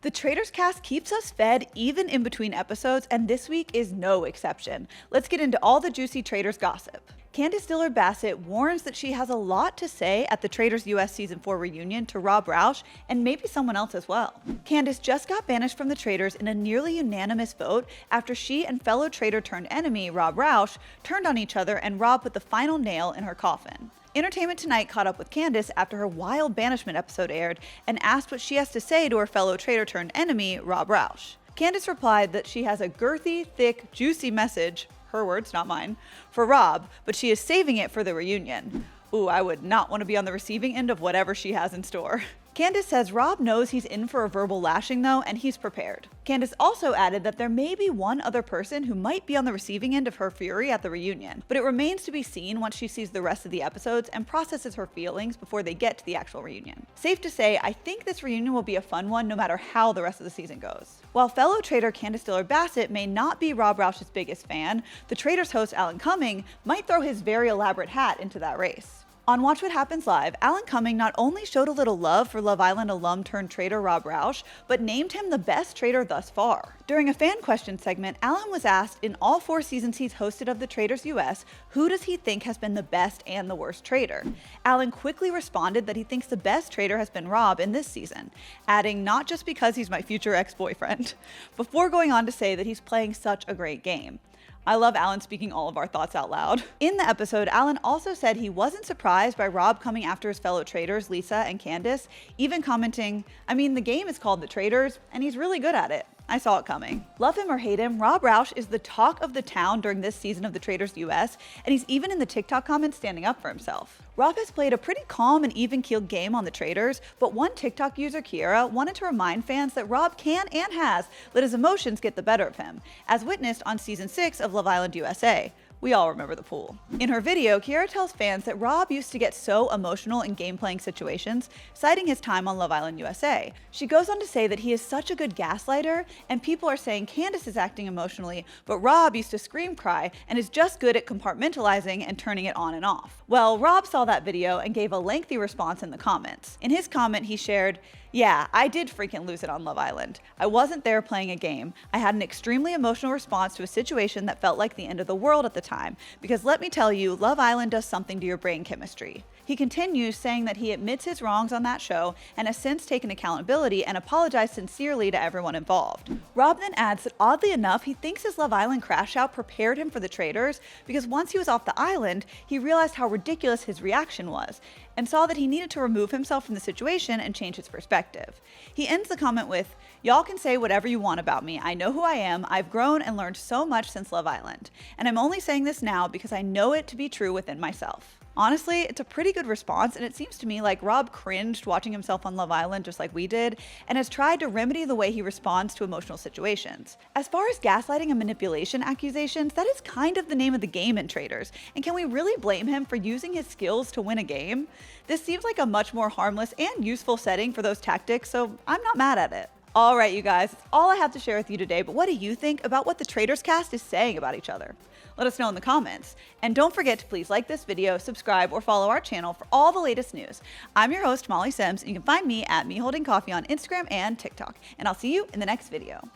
The Traitors cast keeps us fed even in between episodes, and this week is no exception. Let's get into all the juicy Traitors gossip. Candiace Dillard Bassett warns that she has a lot to say at the Traitors US Season 4 reunion to Rausch and maybe someone else as well. Candiace just got banished from the Traitors in a nearly unanimous vote after she and fellow traitor turned enemy Rausch turned on each other and Rob put the final nail in her coffin. Entertainment Tonight caught up with Candiace after her wild banishment episode aired and asked what she has to say to her fellow traitor turned enemy Rausch. Candiace replied that she has a girthy, thick, juicy message, her words, not mine, for Rob, but she is saving it for the reunion. Ooh, I would not want to be on the receiving end of whatever she has in store. Candiace says Rob knows he's in for a verbal lashing though, and he's prepared. Candiace also added that there may be one other person who might be on the receiving end of her fury at the reunion, but it remains to be seen once she sees the rest of the episodes and processes her feelings before they get to the actual reunion. Safe to say, I think this reunion will be a fun one no matter how the rest of the season goes. While fellow traitor Candiace Dillard Bassett may not be Rausch's biggest fan, the Traitors host Cumming might throw his very elaborate hat into that race. On Watch What Happens Live, Cumming not only showed a little love for Love Island alum turned traitor Rausch, but named him the best traitor thus far. During a fan question segment, Alan was asked in all 4 seasons he's hosted of the Traitors US, who does he think has been the best and the worst traitor? Alan quickly responded that he thinks the best traitor has been Rob in this season, adding not just because he's my future ex-boyfriend, before going on to say that he's playing such a great game. I love Alan speaking all of our thoughts out loud. In the episode, Alan also said he wasn't surprised by Rob coming after his fellow traitors, Lisa and Candiace, even commenting, I mean, the game is called The Traitors, and he's really good at it. I saw it coming. Love him or hate him, Rausch is the talk of the town during this season of the Traitors US, and he's even in the TikTok comments standing up for himself. Rob has played a pretty calm and even-keeled game on the Traitors, but one TikTok user, Kiera, wanted to remind fans that Rob can and has let his emotions get the better of him, as witnessed on Season 6 of Love Island USA. We all remember the pool. In her video, Kiera tells fans that Rob used to get so emotional in game-playing situations, citing his time on Love Island USA. She goes on to say that he is such a good gaslighter, and people are saying Candiace is acting emotionally, but Rob used to scream cry and is just good at compartmentalizing and turning it on and off. Well, Rob saw that video and gave a lengthy response in the comments. In his comment, he shared, "Yeah, I did freaking lose it on Love Island. I wasn't there playing a game. I had an extremely emotional response to a situation that felt like the end of the world at the time, because let me tell you, Love Island does something to your brain chemistry." He continues saying that he admits his wrongs on that show and has since taken accountability and apologized sincerely to everyone involved. Rob then adds that oddly enough, he thinks his Love Island crash out prepared him for the Traitors because once he was off the island, he realized how ridiculous his reaction was and saw that he needed to remove himself from the situation and change his perspective. He ends the comment with, "Y'all can say whatever you want about me. I know who I am. I've grown and learned so much since Love Island. And I'm only saying this now because I know it to be true within myself." Honestly, it's a pretty good response, and it seems to me like Rob cringed watching himself on Love Island just like we did, and has tried to remedy the way he responds to emotional situations. As far as gaslighting and manipulation accusations, that is kind of the name of the game in Traitors, and can we really blame him for using his skills to win a game? This seems like a much more harmless and useful setting for those tactics, so I'm not mad at it. All right, you guys, that's all I have to share with you today, but what do you think about what the Traitors cast is saying about each other? Let us know in the comments. And don't forget to please like this video, subscribe, or follow our channel for all the latest news. I'm your host, Molly Sims, and you can find me at MeHoldingCoffee on Instagram and TikTok. And I'll see you in the next video.